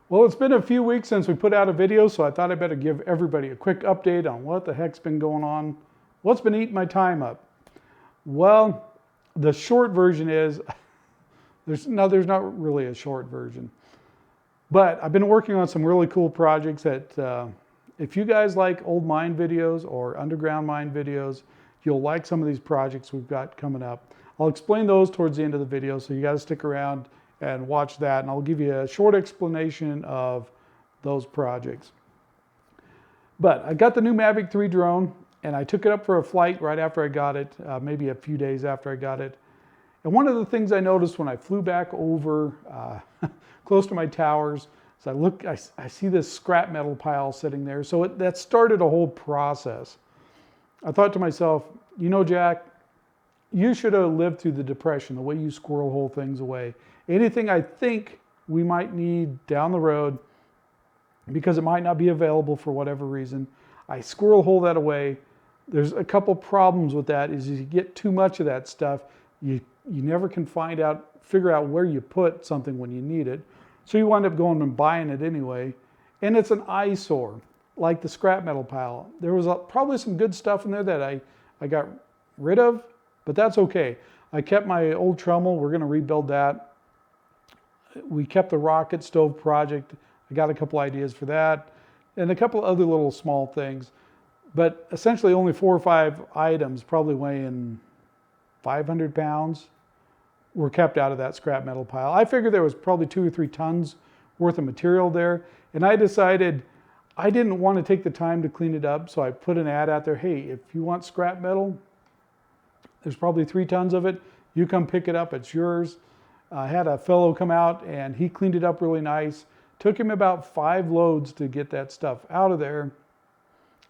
Well, it's been a few weeks since we put out a video, so I thought I better give everybody a quick update on what the heck's been going on. What's been eating my time up? Well, the short version is, there's not really a short version. But I've been working on some really cool projects that if you guys like old mine videos or underground mine videos, you'll like some of these projects we've got coming up. I'll explain those towards the end of the video, so you got to stick around and watch that, and I'll give you a short explanation of those projects. But I got the new Mavic 3 drone, and I took it up for a flight right after I got it, maybe a few days after I got it. And one of the things I noticed when I flew back over close to my towers is I see this scrap metal pile sitting there. So that started a whole process. I thought to myself, you know, Jack, you should have lived through the Depression, the way you squirrel hole things away. Anything I think we might need down the road, because it might not be available for whatever reason, I squirrel hole that away. There's a couple problems with that. Is you get too much of that stuff, you never can figure out where you put something when you need it. So you wind up going and buying it anyway. And it's an eyesore, like the scrap metal pile. There was probably some good stuff in there that I got rid of, but that's okay. I kept my old trommel. We're going to rebuild that. We kept the rocket stove project. I got a couple ideas for that and a couple other little small things, but essentially only 4 or 5 items, probably weighing 500 pounds, were kept out of that scrap metal pile. I figured there was probably 2 or 3 tons worth of material there, and I decided I didn't want to take the time to clean it up, so I put an ad out there. Hey, if you want scrap metal, there's probably 3 tons of it. You come pick it up, it's yours. I had a fellow come out and he cleaned it up really nice. Took him about 5 loads to get that stuff out of there.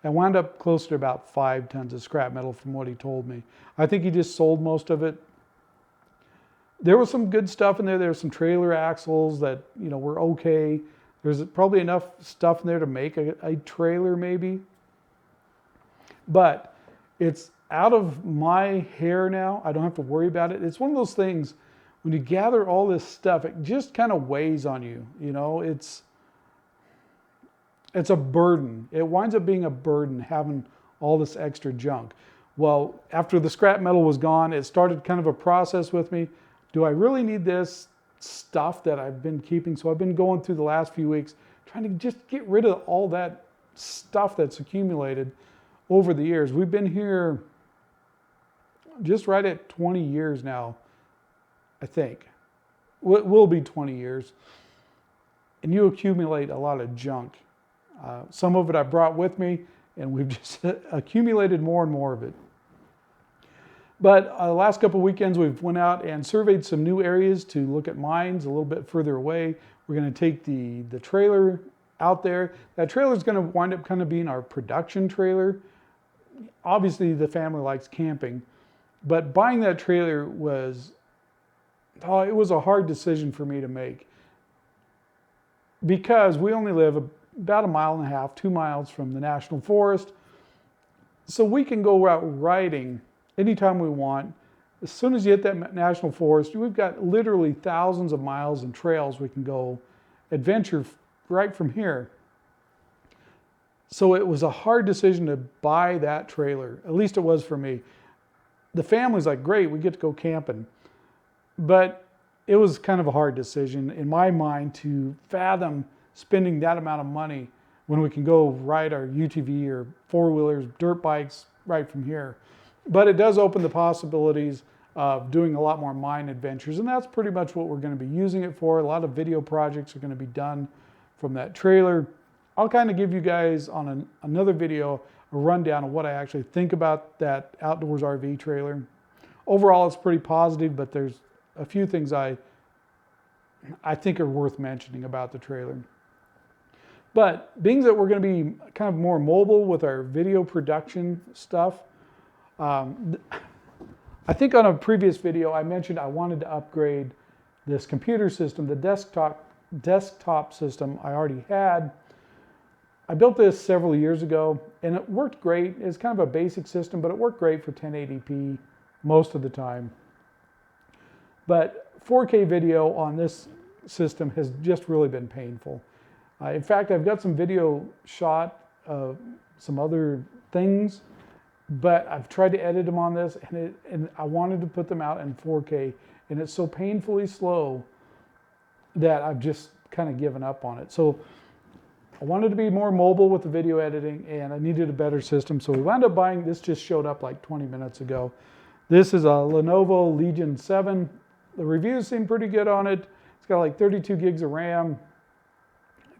I wound up close to about 5 tons of scrap metal from what he told me. I think he just sold most of it. There was some good stuff in there. There were some trailer axles that, you know, were okay. There's probably enough stuff in there to make a trailer maybe. But it's out of my hair now. I don't have to worry about it. It's one of those things, when you gather all this stuff, it just kind of weighs on you. You know, it's a burden. It winds up being a burden having all this extra junk. Well, after the scrap metal was gone, it started kind of a process with me. Do I really need this stuff that I've been keeping? So I've been going through the last few weeks trying to just get rid of all that stuff that's accumulated over the years. We've been here just right at 20 years now, I think. It will be 20 years. And you accumulate a lot of junk. Some of it I brought with me, and we've just accumulated more and more of it. But the last couple of weekends, we've went out and surveyed some new areas to look at mines a little bit further away. We're going to take the trailer out there. That trailer is going to wind up kind of being our production trailer. Obviously, the family likes camping, but buying that trailer was a hard decision for me to make, because we only live about 1.5 miles, 2 miles from the National Forest. So we can go out riding anytime we want. As soon as you hit that National Forest, we've got literally thousands of miles and trails we can go adventure right from here. So it was a hard decision to buy that trailer. At least it was for me. The family's like, great, we get to go camping. But it was kind of a hard decision in my mind to fathom spending that amount of money when we can go ride our UTV or 4-wheelers, dirt bikes right from here. But it does open the possibilities of doing a lot more mine adventures, and that's pretty much what we're going to be using it for. A lot of video projects are going to be done from that trailer. I'll kind of give you guys on another video a rundown of what I actually think about that outdoors RV trailer. Overall, it's pretty positive, but there's a few things I think are worth mentioning about the trailer. But being that we're going to be kind of more mobile with our video production stuff, I think on a previous video I mentioned I wanted to upgrade this computer system, the desktop system I already had. I built this several years ago and it worked great. It's kind of a basic system, but it worked great for 1080p most of the time. But 4K video on this system has just really been painful. In fact, I've got some video shot of some other things, but I've tried to edit them on this, and I wanted to put them out in 4K, and it's so painfully slow that I've just kind of given up on it. So I wanted to be more mobile with the video editing, and I needed a better system. So we wound up buying, this just showed up like 20 minutes ago. This is a Lenovo Legion 7. The reviews seem pretty good on it. It's got like 32 gigs of RAM,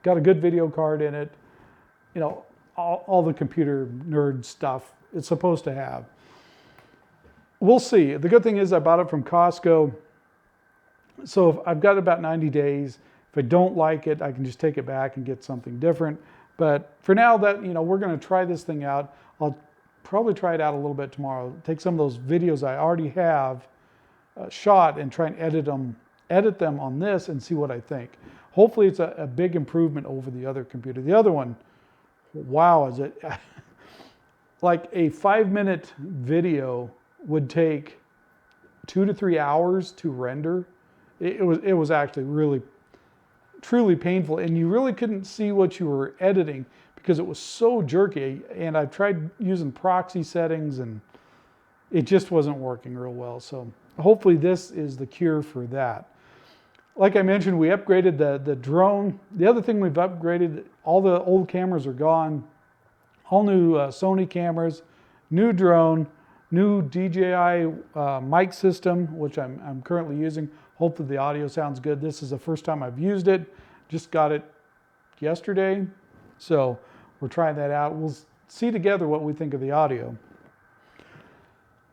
got a good video card in it, you know, all the computer nerd stuff it's supposed to have. We'll see. The good thing is I bought it from Costco. So I've got about 90 days. If I don't like it, I can just take it back and get something different. But for now, that, you know, we're going to try this thing out. I'll probably try it out a little bit tomorrow. Take some of those videos I already have shot and try and edit them on this and see what I think. Hopefully it's a big improvement over the other computer. The other one, wow, is it like a 5-minute video would take 2 to 3 hours to render. It was actually really, truly painful, and you really couldn't see what you were editing because it was so jerky. And I've tried using proxy settings, and it just wasn't working real well. So hopefully this is the cure for that. Like I mentioned, we upgraded the drone. The other thing we've upgraded, all the old cameras are gone. All new Sony cameras, new drone, new DJI mic system, which I'm currently using. Hopefully the audio sounds good. This is the first time I've used it. Just got it yesterday. So we're trying that out. We'll see together what we think of the audio.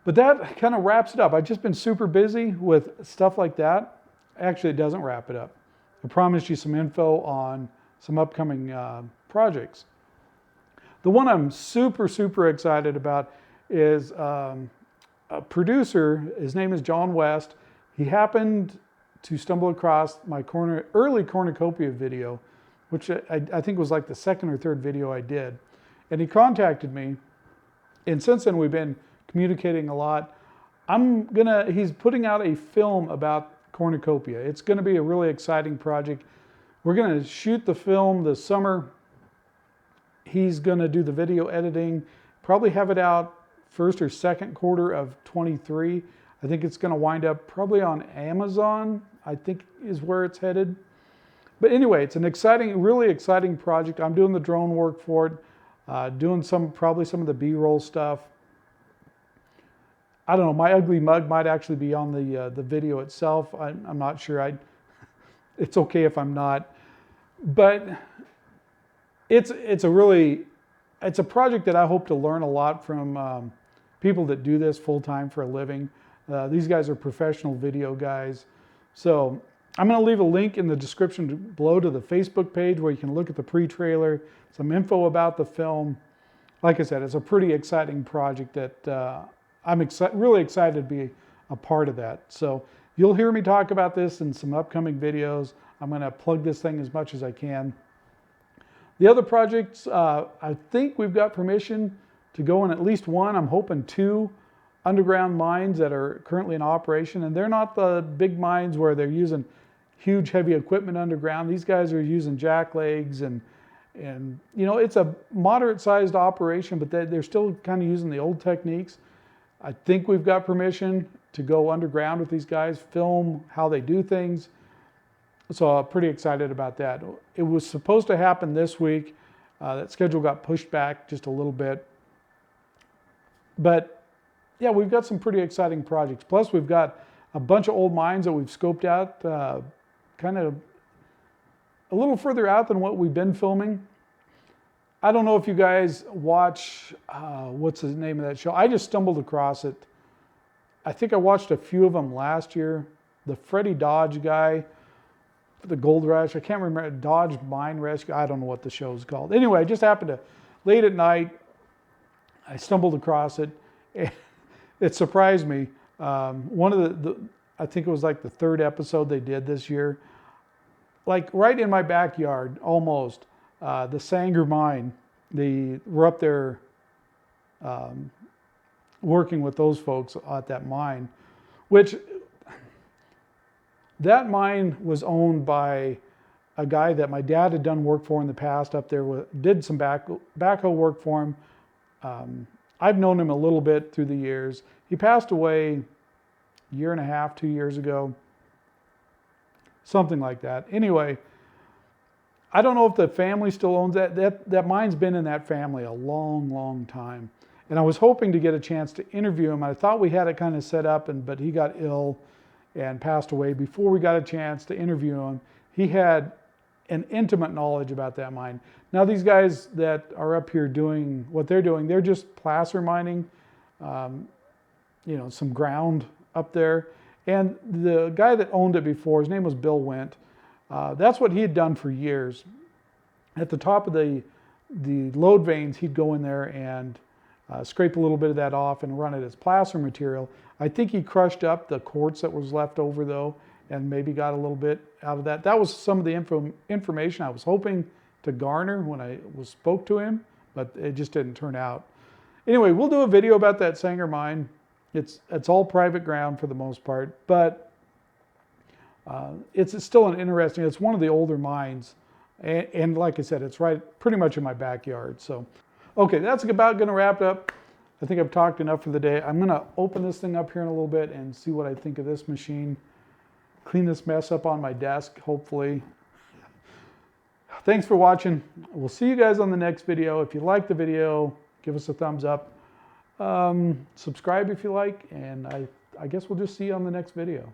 But that kind of wraps it up. I've just been super busy with stuff like that. Actually, it doesn't wrap it up. I promised you some info on some upcoming projects. The one I'm super, super excited about is a producer. His name is John West. He happened to stumble across my early Cornucopia video, which I think was like the second or third video I did. And he contacted me. And since then, we've been communicating a lot. He's putting out a film about Cornucopia. It's going to be a really exciting project. We're going to shoot the film this summer. He's going to do the video editing, probably have it out first or second quarter of 23. I think it's going to wind up probably on Amazon, I think is where it's headed. But anyway, it's an exciting, really exciting project. I'm doing the drone work for it, doing probably some of the B-roll stuff. I don't know, my ugly mug might actually be on the video itself. I'm not sure. It's okay if I'm not. But it's a project that I hope to learn a lot from people that do this full-time for a living. These guys are professional video guys. So I'm going to leave a link in the description below to the Facebook page where you can look at the pre-trailer, some info about the film. Like I said, it's a pretty exciting project that I'm really excited to be a part of that. So you'll hear me talk about this in some upcoming videos. I'm going to plug this thing as much as I can. The other projects, I think we've got permission to go in at least one. I'm hoping 2 underground mines that are currently in operation. And they're not the big mines where they're using huge heavy equipment underground. These guys are using jack legs and you know, it's a moderate sized operation, but they're still kind of using the old techniques. I think we've got permission to go underground with these guys, film how they do things. So I'm pretty excited about that. It was supposed to happen this week. That schedule got pushed back just a little bit. But yeah, we've got some pretty exciting projects. Plus we've got a bunch of old mines that we've scoped out, kind of a little further out than what we've been filming. I don't know if you guys watch, what's the name of that show? I just stumbled across it. I think I watched a few of them last year. The Freddie Dodge guy, the Gold Rush, I can't remember, Dodge Mine Rescue, I don't know what the show's called. Anyway, I just happened to, late at night, I stumbled across it. It surprised me. One of I think it was like the 3rd episode they did this year. Like right in my backyard, almost. The Sanger Mine, we're up there working with those folks at that mine, which that mine was owned by a guy that my dad had done work for in the past up there, did some backhoe work for him. I've known him a little bit through the years. He passed away a year and a half, 2 years ago, something like that. Anyway, I don't know if the family still owns that. That mine's been in that family a long, long time. And I was hoping to get a chance to interview him. I thought we had it kind of set up, but he got ill and passed away before we got a chance to interview him. He had an intimate knowledge about that mine. Now these guys that are up here doing what they're doing, they're just placer mining, you know, some ground up there. And the guy that owned it before, his name was Bill Went. That's what he had done for years. At the top of the load veins, he'd go in there and scrape a little bit of that off and run it as placer material. I think he crushed up the quartz that was left over though, and maybe got a little bit out of that. That was some of the information I was hoping to garner when I spoke to him, but it just didn't turn out. Anyway, we'll do a video about that Sanger mine. It's all private ground for the most part, but it's still an interesting, it's one of the older mines. And like I said, it's right pretty much in my backyard. So, okay, that's about gonna wrap it up. I think I've talked enough for the day. I'm gonna open this thing up here in a little bit and see what I think of this machine. Clean this mess up on my desk, hopefully. Thanks for watching. We'll see you guys on the next video. If you like the video, give us a thumbs up. Subscribe if you like, and I guess we'll just see you on the next video.